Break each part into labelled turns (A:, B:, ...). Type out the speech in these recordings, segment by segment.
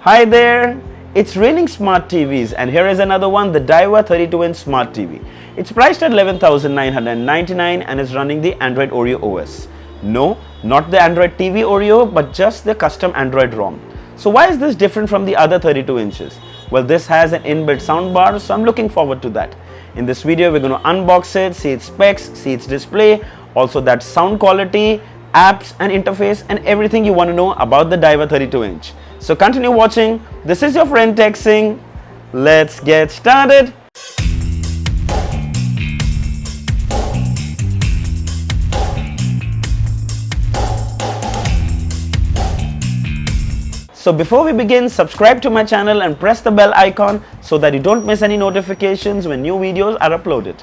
A: Hi there, it's raining smart TVs and here is another one, the Daiwa 32-inch smart TV. It's priced at 11,999 and is running the Android Oreo OS. No, not the Android TV Oreo but just the custom Android ROM. So why is this different from the other 32 inches? Well, this has an inbuilt soundbar, so I'm looking forward to that. In this video, we're going to unbox it, see its specs, see its display, also that sound quality, apps and interface and everything you want to know about the Daiwa 32-inch. So continue watching. This is your friend Singh. Let's get started. So before we begin, subscribe to my channel and press the bell icon so that you don't miss any notifications when new videos are uploaded.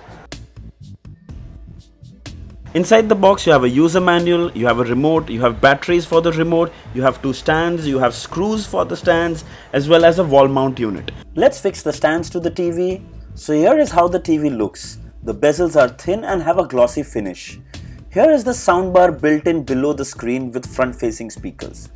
A: Inside the box you have a user manual, you have a remote, you have batteries for the remote, you have two stands, you have screws for the stands as well as a wall mount unit. Let's fix the stands to the TV. So here is how the TV looks. The bezels are thin and have a glossy finish. Here is the soundbar built in below the screen with front facing speakers.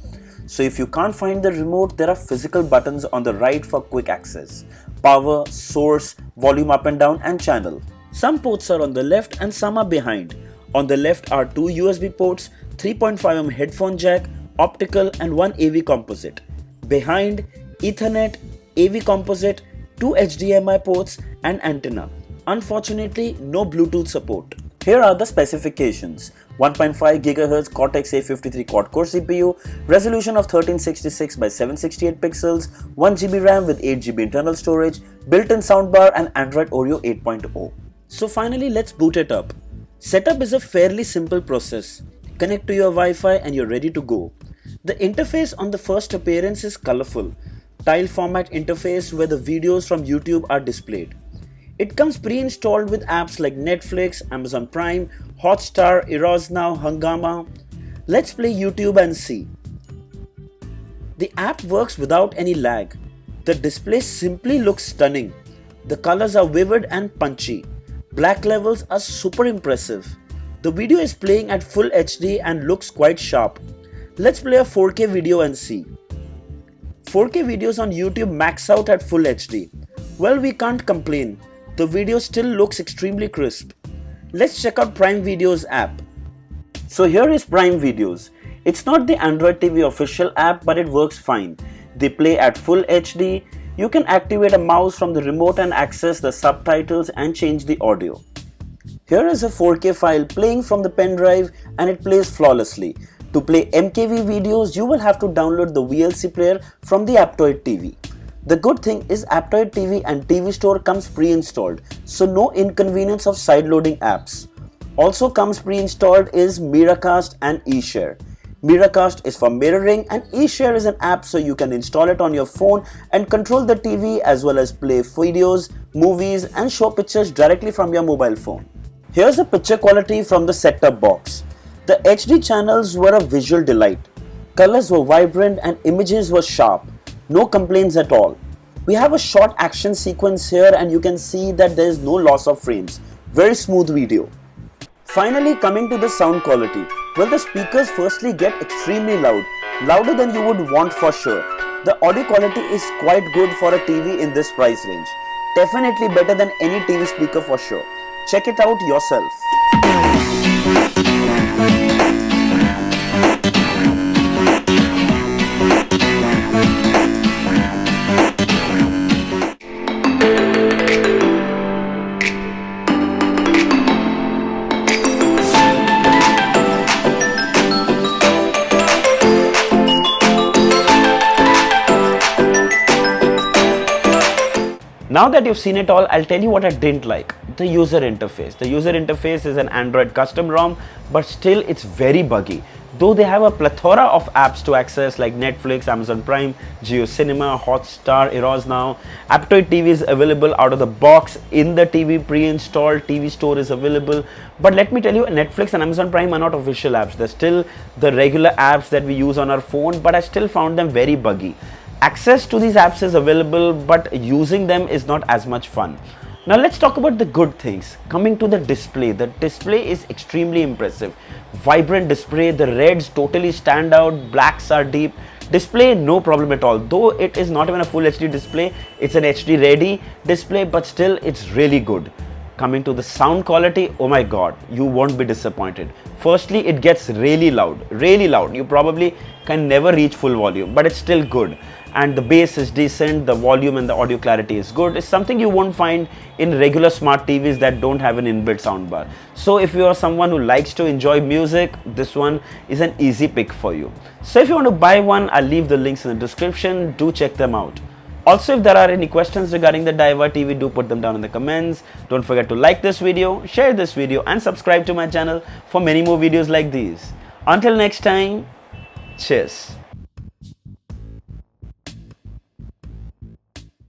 A: So if you can't find the remote, there are physical buttons on the right for quick access. Power, source, volume up and down and channel. Some ports are on the left and some are behind. On the left are two USB ports, 3.5mm headphone jack, optical and one AV composite. Behind, Ethernet, AV composite, two HDMI ports and antenna. Unfortunately, no Bluetooth support. Here are the specifications. 1.5 GHz Cortex-A53 quad-core CPU, resolution of 1366 by 768 pixels, 1 GB RAM with 8 GB internal storage, built-in soundbar and Android Oreo 8.0. So finally, let's boot it up. Setup is a fairly simple process. Connect to your Wi-Fi and you're ready to go. The interface on the first appearance is colorful. Tile format interface where the videos from YouTube are displayed. It comes pre-installed with apps like Netflix, Amazon Prime, Hotstar, Eros Now, Hungama. Let's play YouTube and see. The app works without any lag. The display simply looks stunning. The colors are vivid and punchy. Black levels are super impressive. The video is playing at full HD and looks quite sharp. Let's play a 4K video and see. 4K videos on YouTube max out at full HD. Well, we can't complain. The video still looks extremely crisp. Let's check out Prime Video's app. So here is Prime Videos. It's not the Android TV official app, but it works fine. They play at full HD. You can activate a mouse from the remote and access the subtitles and change the audio. Here is a 4K file playing from the pen drive and it plays flawlessly. To play MKV videos, you will have to download the VLC player from the Aptoide TV. The good thing is Aptoide TV and TV Store comes pre-installed, so no inconvenience of side-loading apps. Also comes pre-installed is Miracast and eShare. Miracast is for mirroring and eShare is an app so you can install it on your phone and control the TV as well as play videos, movies and show pictures directly from your mobile phone. Here's the picture quality from the set-top box. The HD channels were a visual delight. Colors were vibrant and images were sharp. No complaints at all. We have a short action sequence here and you can see that there is no loss of frames. Very smooth video. Finally, coming to the sound quality. Well, the speakers firstly get extremely loud, louder than you would want for sure. The audio quality is quite good for a TV in this price range. Definitely better than any TV speaker for sure. Check it out yourself. Now that you've seen it all, I'll tell you what I didn't like. The user interface. The user interface is an Android custom ROM, but still it's very buggy. Though they have a plethora of apps to access like Netflix, Amazon Prime, Jio Cinema, Hotstar, Eros Now. Aptoide TV is available out of the box. In the TV pre-installed, TV Store is available. But let me tell you, Netflix and Amazon Prime are not official apps. They're still the regular apps that we use on our phone, but I still found them very buggy. Access to these apps is available, but using them is not as much fun. Now let's talk about the good things. Coming to the display is extremely impressive. Vibrant display, the reds totally stand out, blacks are deep, Display, no problem at all. Though it is not even a full HD display, it's an HD ready display, but still it's really good. Coming to the sound quality, oh my god, you won't be disappointed. Firstly, it gets really loud, really loud. You probably can never reach full volume, but it's still good. And the bass is decent, the volume and the audio clarity is good. It's something you won't find in regular smart TVs that don't have an inbuilt soundbar. So if you are someone who likes to enjoy music, this one is an easy pick for you. So if you want to buy one, I'll leave the links in the description. Do check them out. Also, if there are any questions regarding the Daiwa TV, do put them down in the comments. Don't forget to like this video, share this video and subscribe to my channel for many more videos like these. Until next time, cheers.